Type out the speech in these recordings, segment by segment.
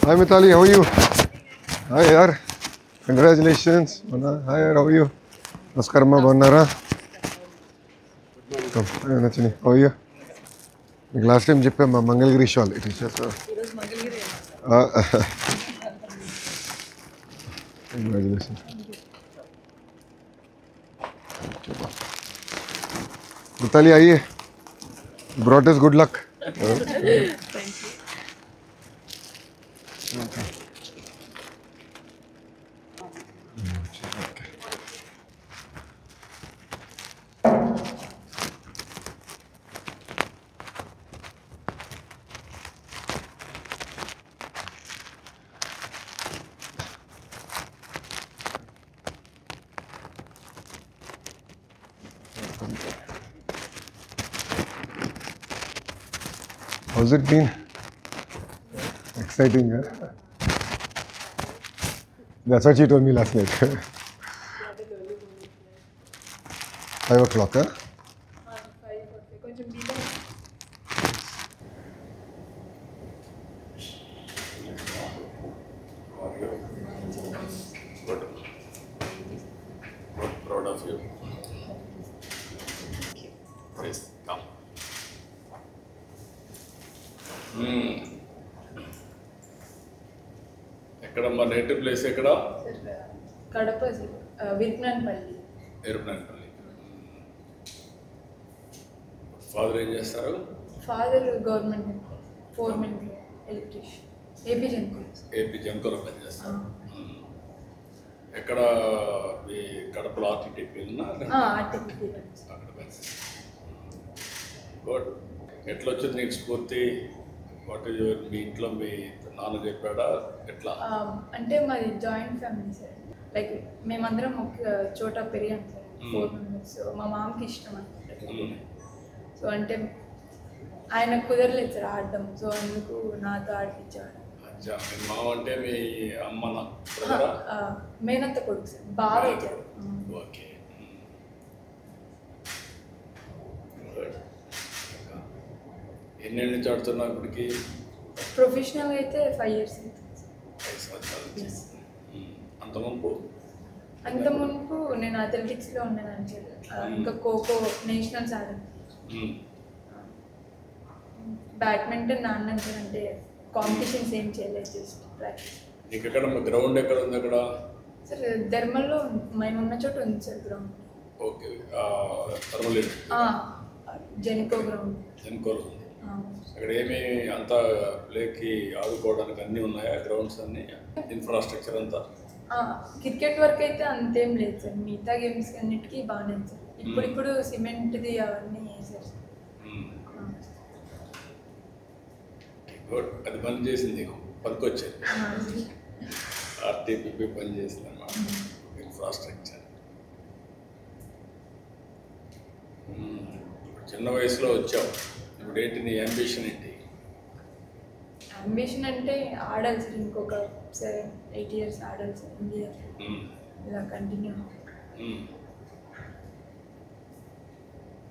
Hi Mitali, how are you? Hi yaar. Congratulations. Hi yaar, how are you? Namaskar ma bannara. Come, Nachini, how are you? మీకు last time చెప్పాం మా Mangalagiri shall it is congratulation Mithali आइए brought us good luck. How's it been? Exciting, huh? That's what she told me last night. 5 o'clock, huh? Proud of you. Please come. ఎక్కడ మా native place ఎక్కడ? Kadapa విర్పనపల్లి. ఎరుపనపల్లి. Father ఏం చేస్తారు? Father government foreman electrician. AP జెన్కోలో పనిచేస్తారు. ఎక్కడ మీ కడపలో ఆర్టీటీపీ అక్కడ పనిచేస్తారు. గుడ్. ఎట్లా వచ్చింది నీకు స్ఫూర్తి? వాట్ ఈజ్ యువర్ మీ ఇంట్లో మీ నాన్న చెప్పాడా ఎట్లా? అంటే మాది జాయింట్ ఫ్యామిలీ సార్. లైక్ మేమందరం ఒక చోట పెరిగాం సార్, 4 మెంబర్స్. మా మామకి ఇష్టం అనమాట. సో అంటే ఆయన కుదరలేదు సార్ ఆడడం, సో అందుకు నాతో ఆడిపించాడు. మీ మామ అంటే మీ అమ్మ మేనత్త కొడుకు సార్, బాగా అవుతారు. ఓకే. ఎన్నేళ్ళ నుంచి ఆడుతున్నావు ఇప్పటికి? ప్రొఫెషనల్గా అయితే 5 years అవుతుంది. 5 సంవత్సరాలు. అంత మునుపు నేను అథ్లెటిక్స్లో ఉన్నాను సార్. ఇంకా ఖోఖో నేషనల్స్ ఆడాను. బ్యాడ్మింటన్ ఆడినాను సార్. అంటే కాంపిటీషన్స్ ఏం చేయలేదు, జస్ట్ ప్రాక్టీస్. నీకు ఎక్కడ గ్రౌండ్ ఎక్కడ ఉంది అక్కడ? సార్ ధర్మల్లో మేము ఉన్న చోట ఉంది sir ground. Okay. Thermal Genco ground. జెన్కోలో ఉంది. అక్కడ ఏమి అంతా ప్లేకి ఆడుకోవడానికి అన్నీ ఉన్నాయా? గ్రౌండ్స్ అన్నీ, ఇన్ఫ్రాస్ట్రక్చర్ అంతా? క్రికెట్ వరకు అయితే అంతేం లేదు సార్. మిగతా గేమ్స్ అన్నిటికీ బాగానే సార్. ఇప్పుడు సిమెంట్ది అవన్నీ వేసారు సార్. గుడ్. అది పని చేసింది, పనికొచ్చేది. ఆర్టీపీపీ పని చేసింది అన్నమాట. ఇన్ఫ్రాస్ట్రక్చర్. చిన్న వయసులో వచ్చావు. ఇప్పుడు ఏంటి నీ అంబిషన్ ఏంటి? అంబిషన్ అంటే ఆడాలి సార్. ఇంకొక 7-8 years ఆడాలి సార్ ఇండియా. ఇలా కంటిన్యూ.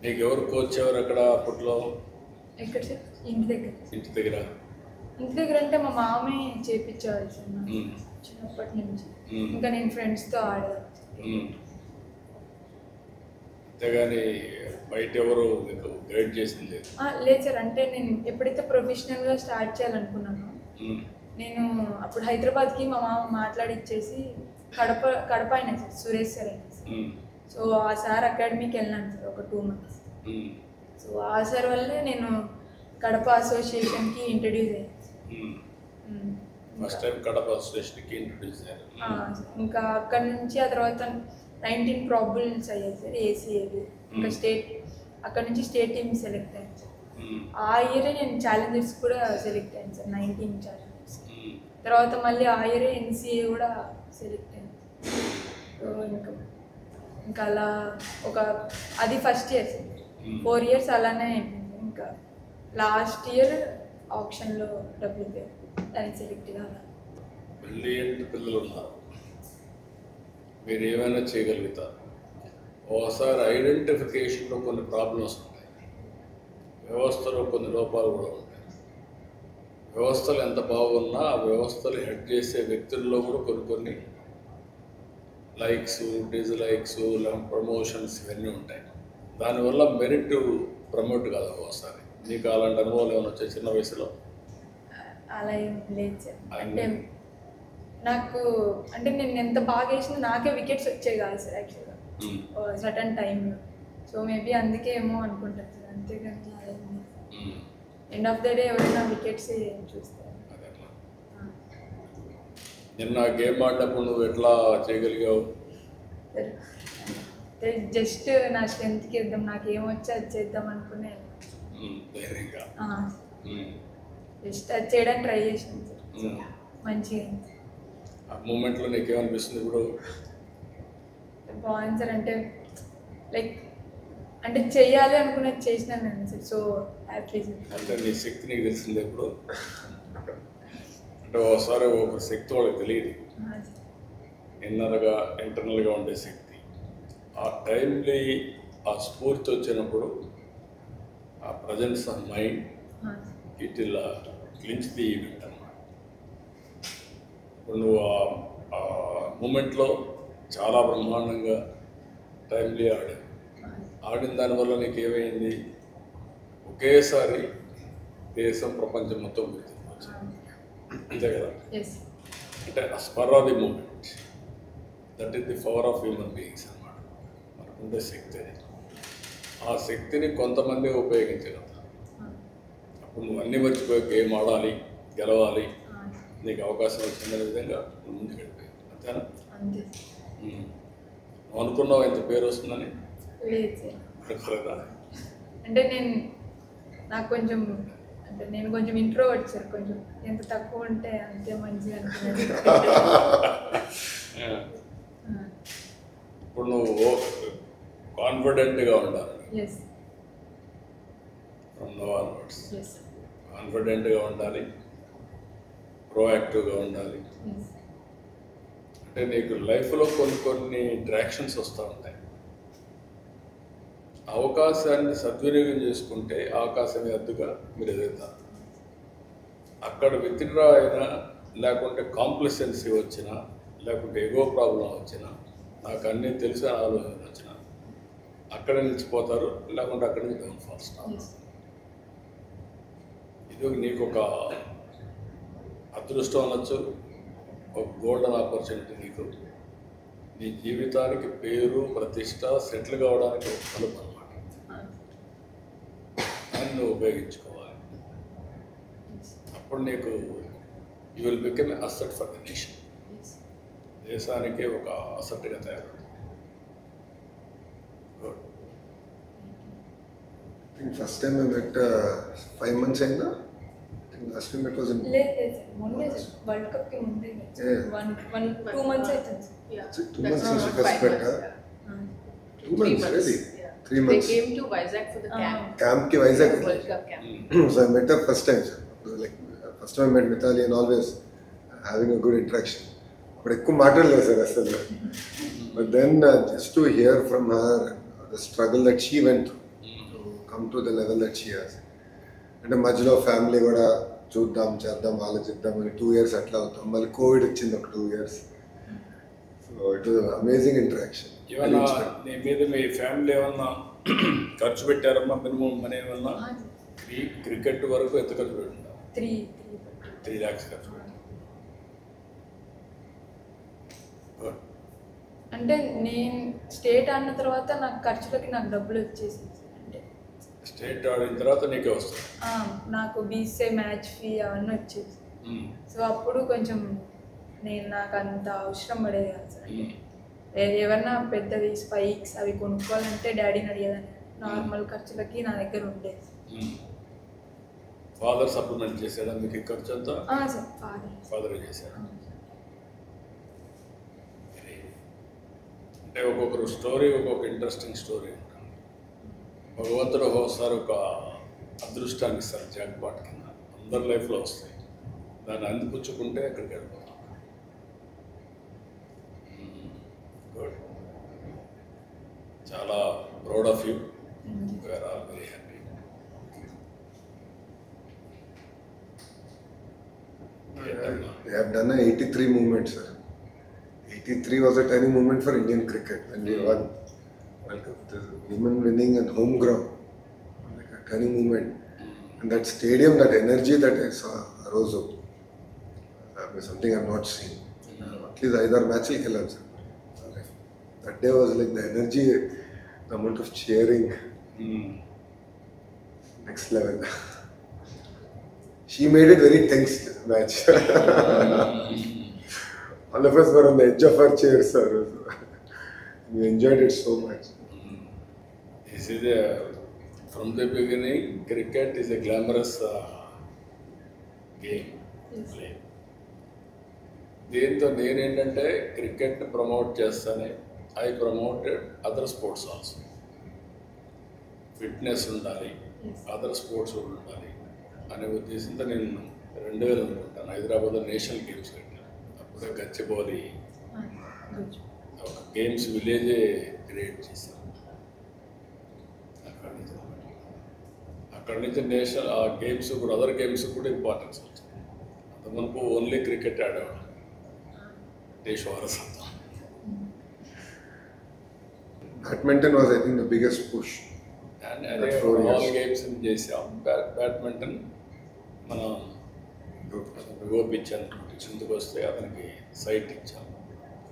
నీకు ఎవరు కోచ్ ఎవరు అక్కడ అప్పట్లో? ఎక్కడ సార్? ఇంటి దగ్గర. ఇంటి దగ్గర అంటే మా మామే చేపించేవాళ్ళు సార్ చిన్నప్పటి నుంచి. ఇంకా నేను ఫ్రెండ్స్తో ఆడేదాన్ని. అంతేగాని బయట ఎవరు మీకు గైడ్ చేసింది లేదు సార్. అంటే నేను ఎప్పుడైతే ప్రొఫెషనల్గా స్టార్ట్ చేయాలనుకున్నానో, నేను అప్పుడు హైదరాబాద్కి మా మామ మాట్లాడిచ్చేసి కడప అయినా సార్, సురేష్ సార్ అయినా సార్. సో ఆ సార్ అకాడమీకి వెళ్ళాను సార్ ఒక 2 months. సో ఆ సార్ వల్లే నేను కడప అసోసియేషన్కి ఇంట్రడ్యూస్ అయ్యాను. ఫస్ట్ టైం కడప అసోసియేషన్కి ఇంట్రడ్యూస్ అయ్యారు. ఇంకా అక్కడ నుంచి ఆ తర్వాత 19 ప్రాబుల్స్ అయ్యాయి సార్, ఏసీఏవి. ఇంకా అక్కడ నుంచి స్టేట్ టీమ్ సెలెక్ట్ అయ్యాను సార్. ఆ ఇయరే నేను ఛాలెంజర్స్ కూడా సెలెక్ట్ అయ్యాను సార్, 19 ఛాలెంజర్స్. తర్వాత మళ్ళీ ఆ ఇయరే ఎన్సీఏ కూడా సెలెక్ట్ అయ్యాను. సో ఇంకా అలా అది ఫస్ట్ ఇయర్ సార్. 4 years అలానే అయిపోయింది. ఇంకా లాస్ట్ ఇయర్ ఆప్షన్లో డబ్బులు దానికి సెలెక్ట్ కావాలి. బ్రిలియంట్ పిల్లలు ఉన్నారు, మీరు ఏమైనా చేయగలుగుతారు. ఓసారి ఐడెంటిఫికేషన్లో కొన్ని ప్రాబ్లమ్స్ ఉంటాయి, వ్యవస్థలో కొన్ని లోపాలు కూడా ఉంటాయి. వ్యవస్థలు ఎంత బాగున్నా ఆ వ్యవస్థలు హెడ్ చేసే వ్యక్తుల్లో కూడా కొన్ని లైక్స్, డిస్లైక్స్, ప్రమోషన్స్ ఇవన్నీ ఉంటాయి. దానివల్ల మెరిట్ ప్రమోట్ కాదు ఒకసారి. నీకు అలాంటి అనుభవాలు ఏమైనా వచ్చాయి చిన్న వయసులో? అలా ఏం లేదు సార్. అంటే నాకు అంటే నేను ఎంత బాగా వేసినా నాకే వికెట్స్ వచ్చాయి కాదు సార్ యాక్చువల్గా సడన్ టైంలో. సో మేబీ అందుకే ఏమో అనుకుంటాను సార్, అంతేగాని అలా ఎండ్ ఆఫ్ ద డే ఎవరైనా వికెట్స్ చూస్తారు. నిన్న గేమ్ ఆడినప్పుడు నువ్వు ఎట్లా చేయగలిగావు? జస్ట్ నా స్ట్రెంత్కి ఇద్దాం, నాకు ఏమొచ్చా అది చేద్దాం అనుకునే జస్ట్ అది చేయడానికి ట్రై చేసాను సార్. మంచిగా ఆ మూమెంట్లో నీకేమనిపిస్తుంది ఇప్పుడు? బాగుంది సార్. అంటే లైక్ అంటే చెయ్యాలి అనుకున్నది చేసినాను నేను సార్. So happy sir. అంటే నీ శక్తి నీకు తెలిసిందే ఇప్పుడు. అంటే ఒకసారి ఒక శక్తి వాళ్ళకి తెలియదు, ఇంటర్నల్గా ఉండే శక్తి. ఆ టైంలో ఆ స్ఫూర్తి వచ్చినప్పుడు ఆ ప్రజెన్స్ ఆఫ్ మైండ్ ఇట్ ఇలా క్లించ్ ది ఈవెంట్ అన్నమాట. ఇప్పుడు నువ్వు ఆ మూమెంట్లో చాలా బ్రహ్మాండంగా టైంలీ ఆడిన దానివల్ల నీకు ఏమైంది? ఒకేసారి దేశం ప్రపంచం మొత్తం గుర్తించవచ్చు, అంతే కదా? అంటే ఆ spur of the moment, that is the power of human beings అన్నమాట. మనకుండే శక్తి అది. ఆ శక్తిని కొంతమంది ఉపయోగించగలుగుతారు. అప్పుడు నువ్వు అన్నీ మర్చిపోయి గేమ్ ఆడాలి, గెలవాలి, నీకు అవకాశం వచ్చిందనే విధంగా నువ్వు ముందుకు వెళ్ళిపోయావు, అంతేనా? నువ్వు అనుకున్నావు ఇంత పేరు వస్తుందని? లేదు. అంటే నాకు కొంచెం అంటే నేను కొంచెం ఇంట్రోవర్ట్ సార్. కొంచెం ఎంత తక్కువ ఉంటే అంతే మంచిగా అనుకున్నాను. ఇప్పుడు నువ్వు కాన్ఫిడెంట్గా ఉండాలి. ఫ్రమ్ నౌ ఆన్వర్డ్స్ కాన్ఫిడెంట్గా ఉండాలి, ప్రోయాక్టివ్గా ఉండాలి. అంటే నీకు లైఫ్లో కొన్ని ఇంటరాక్షన్స్ వస్తూ ఉంటాయి. అవకాశాన్ని సద్వినియోగం చేసుకుంటే అవకాశమే అద్దుగా మీరు ఎదుగుతారు. అక్కడ విత్డ్రా అయినా, లేకుంటే కాంప్లసెన్సీ వచ్చినా, లేకుంటే ఎగో ప్రాబ్లం వచ్చినా, నాకు అన్నీ తెలిసిన ఆలోచన వచ్చినా అక్కడ నిలిచిపోతారు, లేకుంటే అక్కడి నుంచి డౌన్ఫాల్ స్టార్ట్. ఇది నీకు ఒక అదృష్టం అనొచ్చు, ఒక గోల్డెన్ ఆపర్చునిటీ. నీకు నీ జీవితానికి పేరు, ప్రతిష్ట, సెటిల్ కావడానికి ఒక తలుపు అన్నమాట. దాన్ని నువ్వు ఉపయోగించుకోవాలి. అప్పుడు నీకు you will become asset for the nation. దేశానికి ఒక అసెట్గా తయారవుతుంది. First time I met 5 months అయిందా? Last time it was in మొన్నే వరల్డ్ కప్ కి ముందే 2 months అవుతుంది. 2 months since you first met her. 2 months really? 3 months. They came to Vizag for the camp. Camp ki Vizag. World Cup camp. So I met her first time, sir. Like first time I met Mithali and always having a good interaction. But ekku maatadaledu sir asalu. But then just to hear from her the struggle that she went through to come to the level that she has. అంటే మధ్యలో family కూడా చూద్దాం, చేద్దాం, ఆలోచిద్దాం అని 2 years అట్లా అవుతాం. మళ్ళీ కోవిడ్ వచ్చింది ఒక 2 years. So it was amazing interaction. ఏమన్నా నీ మీద మీ ఫ్యామిలీ ఏమన్నా ఖర్చు పెట్టారమ్మా? మినిమం మనీ ఏమన్నా? క్రికెట్ వరకు ఎంత ఖర్చు పెట్టుకుంటారు? 3 lakhs ఖర్చు పెట్టారు. అంటే నేను స్టేట్ ఆడిన తర్వాత నాకు ఖర్చులకి నాకు డబ్బులు వచ్చేసింది. అంటే స్టేట్ ఆడిన తర్వాత నీకే వస్తుంది. నాకు బీసీఐ మ్యాచ్ ఫీ అవన్నీ వచ్చేసి. సో అప్పుడు కొంచెం నాకు అంత అవసరం పడేది కాదు సార్. ఏమన్నా పెద్దవి స్పైక్స్ అవి కొనుక్కోవాలంటే డాడీని అడిగేదాన్ని. నార్మల్ ఖర్చులకి నా దగ్గర ఉండేది. ఫాదర్ సప్లిమెంట్ చేశాడా మీకు ఖర్చు అంతా? సార్ ఫాదర్ చేశాడు. అంటే ఒక్కొక్కరు స్టోరీ ఒక్కొక్క ఇంట్రెస్టింగ్ స్టోరీ ఉంటుంది. భగవంతుడు ఒకసారి ఒక అదృష్టాన్ని ఇస్తారు, జాక్పాట్ కింద. అందరి లైఫ్లో వస్తాయి. దాన్ని అందిపుచ్చుకుంటే అక్కడికి వెళ్ళిపోతాం. గుడ్. చాలా proud of you. We are all very happy. They have done a 83 movement, sir. 83 was a turning moment for Indian cricket when we won. Like the women winning at home ground, like a turning moment. And that stadium, that energy that I saw arose up, was something I've not seen. At least either match will kill us. That day was like the energy, the amount of cheering, next level. She made it very tense match. All of us were on the edge of our chairs, sir. We enjoyed it so much. This is from the beginning, cricket is a glamorous game. Play. దీంతో నేనేంటంటే క్రికెట్ని promote చేస్తానే I promoted other sports also. Fitness ఉండాలి, other sports కూడా ఉండాలి అనే ఉద్దేశంతో నేను 2000 అనుకుంటాను హైదరాబాద్లో నేషనల్ గేమ్స్ పెట్టాను. అప్పుడే గచ్చిబౌలి ఒక గేమ్స్ విలేజే క్రియేట్ చేశాను. అక్కడి నుంచి నేషనల్ ఆ గేమ్స్ కూడా అదర్ గేమ్స్ కూడా ఇంపార్టెన్స్ వచ్చింది. అంత మనకు ఓన్లీ క్రికెట్ ఆడేవాడు దేశ వారసత్వం. Badminton was, I think, the biggest push. And అదే ఆల్ గేమ్స్ చేసాం. బ్యాడ్మింటన్ మన గోపిచంద్ చిందుకు వస్తే అతనికి సైట్ ఇచ్చాం,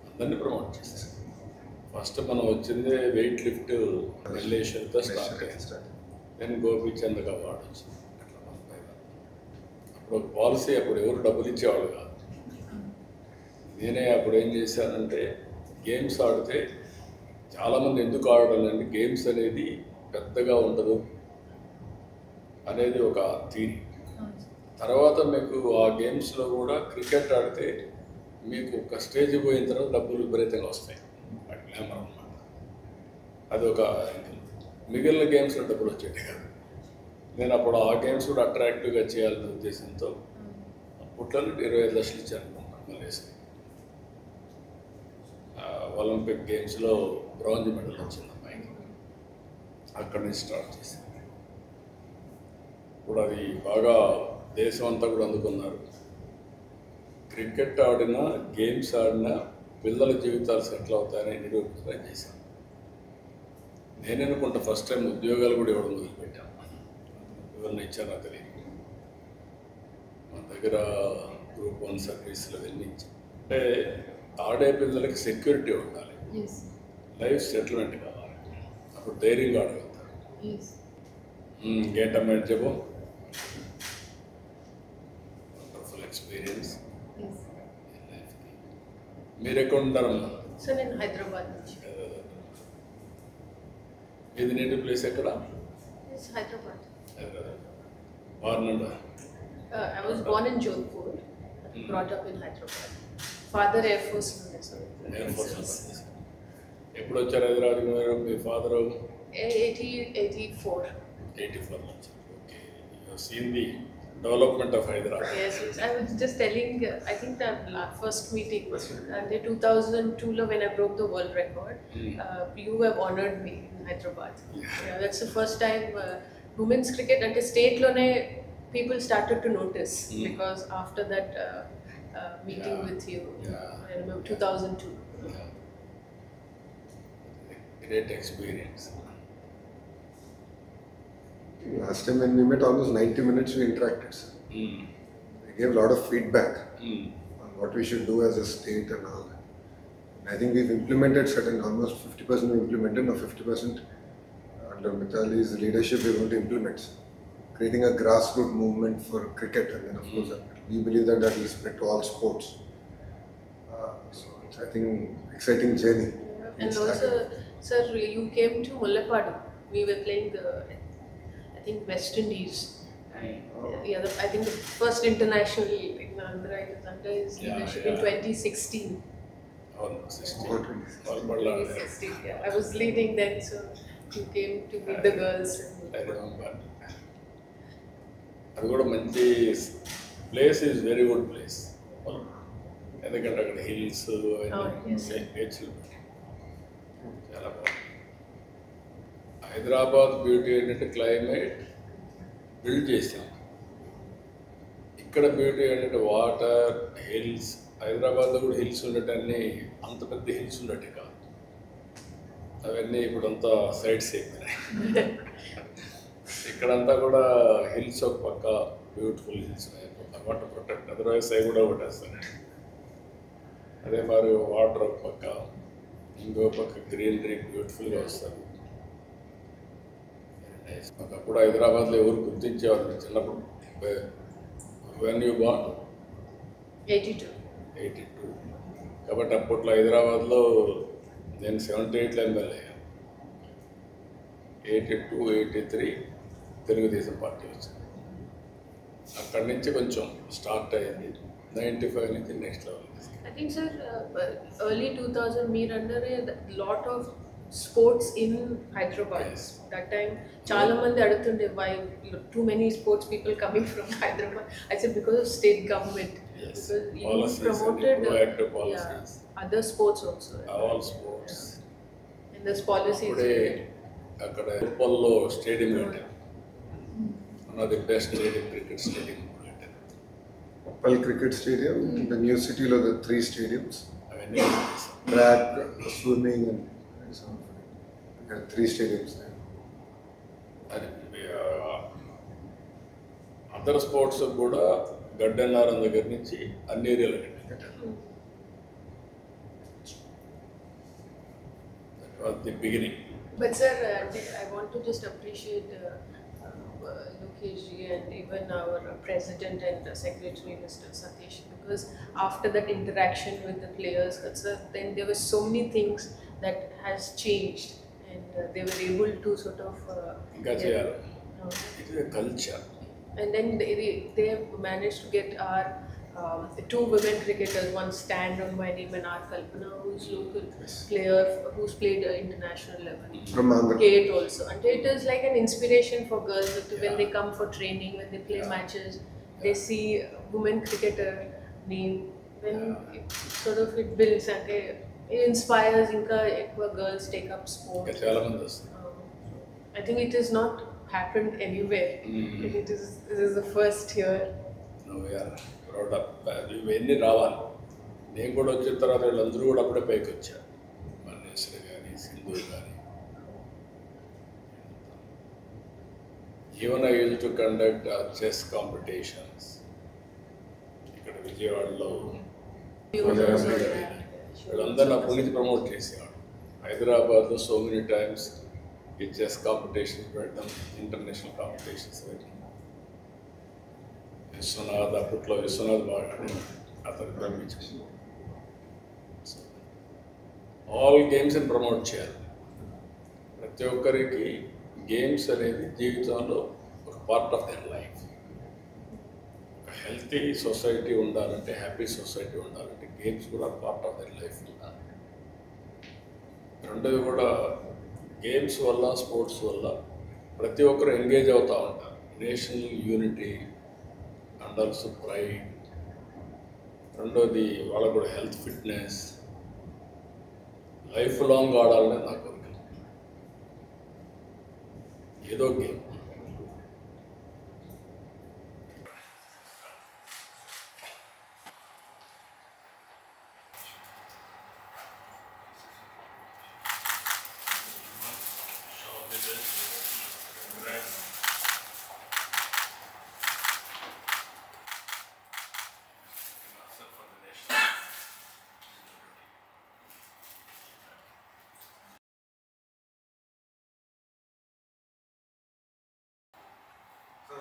అందరినీ ప్రమోట్ చేసాం. ఫస్ట్ మనం వచ్చింది వెయిట్ లిఫ్ట్ రిలేషన్తో స్టార్ట్ అయ్యింది. దెన్ గోపిచంద్కి అవార్డు వచ్చింది. అట్లా అప్పుడు పాలసీ, అప్పుడు ఎవరు డబ్బులు ఇచ్చేవాళ్ళు కాదు. నేనే అప్పుడు ఏం చేశానంటే గేమ్స్ ఆడితే చాలామంది ఎందుకు ఆడాలంటే గేమ్స్ అనేది పెద్దగా ఉండదు అనేది ఒక థీరీ. తర్వాత మీకు ఆ గేమ్స్లో కూడా క్రికెట్ ఆడితే మీకు ఒక స్టేజ్ పోయిన తర్వాత డబ్బులు విపరీతంగా వస్తాయి, గ్లామర్ అన్నమాట. అది ఒక మిగిలిన గేమ్స్లో డబ్బులు వచ్చేది కాదు. నేను అప్పుడు ఆ గేమ్స్ కూడా అట్రాక్టివ్గా చేయాలనే ఉద్దేశంతో అప్పట్లో 25 లక్షలు ఇచ్చాను మలేసియా. ఒలింపిక్ గేమ్స్లో బ్రాంజ్ మెడల్ వచ్చింది అమ్మాయికి. అక్కడి నుంచి స్టార్ట్ చేశాను. ఇప్పుడు అది బాగా దేశం అంతా కూడా అందుకున్నారు. క్రికెట్ ఆడినా గేమ్స్ ఆడినా పిల్లల జీవితాలు సెటిల్ అవుతాయని నిరూపించడం చేశాను. నేను అనుకుంటా ఫస్ట్ టైం ఉద్యోగాలు కూడా ఇవ్వడం మొదలుపెట్టాను. ఎవరిని ఇచ్చానో తెలియదు. మన దగ్గర గ్రూప్ 1 సర్వీసులు వెళ్ళి అంటే ఆడే పిల్లలకి సెక్యూరిటీ ఉండాలి, లైఫ్ సెటిల్మెంట్ కావాలి, అప్పుడు ధైర్యంగా ఆడగలుగుతారు. ఏంటమ్మా చెప్పు. Wonderful experience. మీరు ఎక్కడ ఉంటారమ్మా? సార్ నేను హైదరాబాద్ నుంచి. ఇది నేటివ్ ప్లేస్ ఎక్కడ? Hyderabad. బార్నండా. I was born in Jodhpur, brought up in Hyderabad. Father Air Force లో సార్. Air force. ఎప్పుడు వచ్చారు హైదరాబాద్ మీరు? మీ ఫాదర్ 84. 84 నుంచి. Okay. You have seen the development of Hyderabad. Yes, I was just telling, I think that first meeting, and in 2002 when I broke the world record, you have honored me in Hyderabad. Yeah, that's the first time women's cricket at a state lone people started to notice, because after that meeting with you, I remember 2002. Great experience. Last time when we met, almost 90 minutes we interacted, sir. They gave a lot of feedback on what we should do as a state and all. And I think we've implemented certain, almost 50% we implemented, now 50% under Mithali's leadership we're going to implement, sir. Creating a grassroots movement for cricket, and then of course we believe that that will spread to all sports. So it's, I think, exciting journey. And also, sir, you came to Mullapadu. We were playing the, I think, West Indies. I think the first international in Andhra is under his leadership in 2016. Oh, 16. 2016, yeah. I was leading then, so you came to meet the girls. I remember. అది కూడా మంచి place, is very good place. ఎందుకంటే అక్కడ hills బీచ్లు చాలా బాగుంది. Hyderabad beauty ఏంటంటే climate build చేసాం. ఇక్కడ బ్యూటీ ఏంటంటే వాటర్, హిల్స్. హైదరాబాద్లో కూడా హిల్స్ ఉండటాన్ని అంత పెద్ద హిల్స్ ఉండటే కాదు, అవన్నీ ఇప్పుడంతా సైడ్స్ అయిపోయినాయి. ఇక్కడంతా కూడా హిల్స్ ఒక పక్క, beautiful hills what protect, otherwise అవి కూడా కొట్టేస్తాను. అదే మరి వాటర్ ఒక పక్క, ఇంకో పక్క గ్రీనరీ బ్యూటిఫుల్గా వస్తుంది. ఒకప్పుడు హైదరాబాద్లో ఎవరు గుర్తించేవాళ్ళు చిన్నప్పుడు? When you born 82. కాబట్టి అప్పట్లో హైదరాబాద్లో నేను 78లో ఎమ్మెల్యే, 82, 83 తెలుగుదేశం పార్టీ వచ్చింది. అక్కడి నుంచి కొంచెం స్టార్ట్ అయింది. 95 నుంచి next level. I think, sir, early 2000, meer under a lot of sports in Hyderabad. Yes. That time, chala mandi adutunde why too many sports people coming from Hyderabad. I said because of state government. Yes. Because you Policies promoted and proactive policies. other sports also. All sports. And this policies. అప్పుడే అక్కడ ఉప్పల్లో stadium కట్టారు. One of the best stadium, cricket stadium కట్టారు. Uppal Cricket Stadium, the new city lo the 3 stadiums, అవన్నీ track, swimming and so on. There are 3 stadiums there. అది other sports కూడా గడ్డన్నారం దగ్గర నుంచి అన్ని ఏరియాలు కట్టారు. That was the beginning. But sir, I want to just appreciate Lokesh ji and even our president and secretary, Mr. Satish, because after that interaction with the players, sir, then there were so many things that has changed, and they were able to sort of. ఇంకా చేయాలి. It is a culture. And then they have managed to get our 2 women cricketers, one stand on my name and our Kalpana, who's local player, who's played international level. From Andhra. Kate also. And it is like an inspiration for girls that when they come for training, when they play matches, they see women cricketer name. When it sort of it builds and it inspires inka ekwa girls take up ఇంకా sport. చాలా మంది వస్తారు. I think it has not happened anywhere. And this is the first here. Proud of ఇవన్నీ రావాలి. నేను కూడా వచ్చిన తర్వాత వీళ్ళందరూ కూడా అప్పుడే పైకి వచ్చారు. మల్లేశ్వరి కానీ, సింధు కానీ. Even I use to conduct chess competitions ఇక్కడ విజయవాడలో. వీళ్ళందరూ అప్పటి నుంచి ప్రమోట్ చేసేవాడు. హైదరాబాద్లో సో మెనీ టైమ్స్ ఈ చెస్ కాంపిటీషన్స్ పెట్టడం, ఇంటర్నేషనల్ కాంపిటీషన్స్ పెట్టడం. విశ్వనాథ్, అప్పట్లో విశ్వనాథ్ బాగా అతను పంపించారు. ఆల్ గేమ్స్ని ప్రమోట్ చేయాలి. ప్రతి ఒక్కరికి గేమ్స్ అనేది జీవితంలో ఒక పార్ట్ ఆఫ్ దర్ లైఫ్. ఒక హెల్తీ సొసైటీ ఉండాలంటే, హ్యాపీ సొసైటీ ఉండాలంటే గేమ్స్ కూడా పార్ట్ ఆఫ్ దర్ లైఫ్ ఉండాలి. రెండోది కూడా గేమ్స్ వల్ల, స్పోర్ట్స్ వల్ల ప్రతి ఒక్కరు ఎంగేజ్ అవుతూ ఉంటారు. National unity and also pride. రెండోది వాళ్ళకు కూడా హెల్త్, ఫిట్నెస్, లైఫ్ లాంగ్ ఆడాలని నా కోరిక. ఏదో game.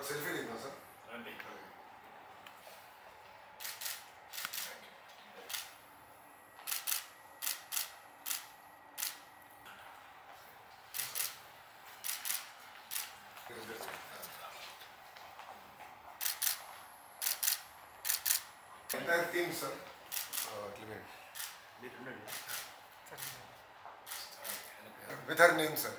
Sir, selfie leena sir. రండి. Entire team sir. With her name sir.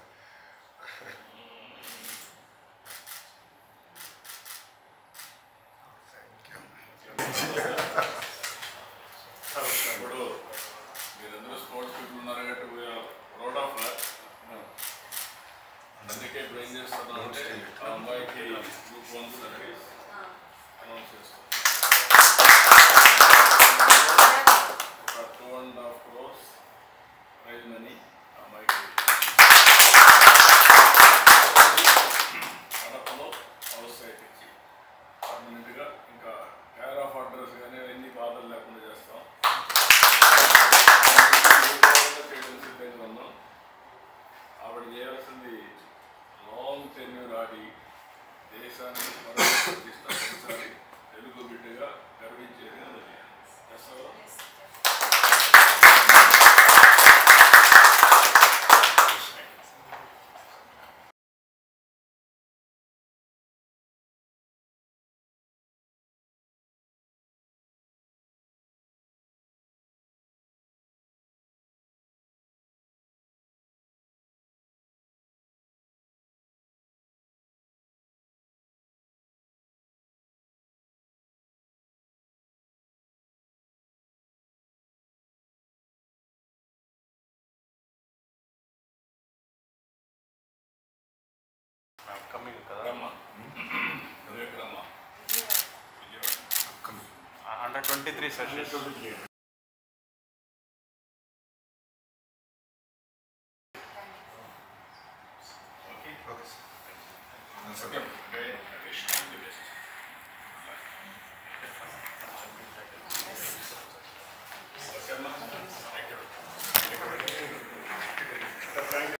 ఇప్పుడు మీరందరూ స్పోర్ట్స్ పీపుల్ ఉన్నారు కాబట్టి ప్రౌడ్ ఆఫ్ అందుకే ఇప్పుడు ఏం చేస్తున్నాం అంటే ఆ అమ్మాయికి గ్రూప్ 1 సర్వీస్ అనౌన్స్ చేస్తాం. 123 sessions. Okay. Okay. Great.